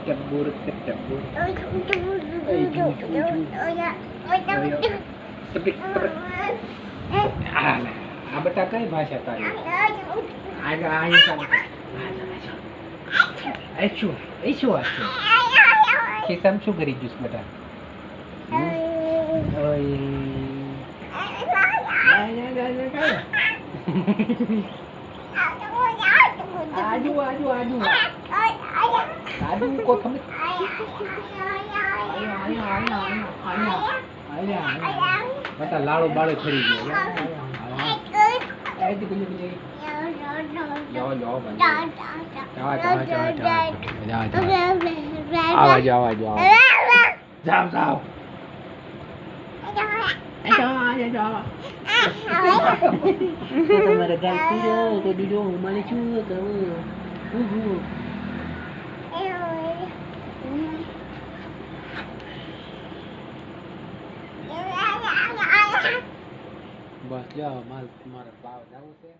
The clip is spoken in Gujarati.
kecebur. Tepik. આ બેટા કઈ ભાષા તારી? આગળ અહીં ચાલ. શું વાત છે? ખિસ્સામાં શું કરી જુસ બેટા? આજુ કો તમે બેટા લાડો બાળો છરી ગયો. જાઓ તમારે ગાલતી રહ્યો તો બીજો મને શું કહું? બસ જાઓ મારે બાવ જવું છે.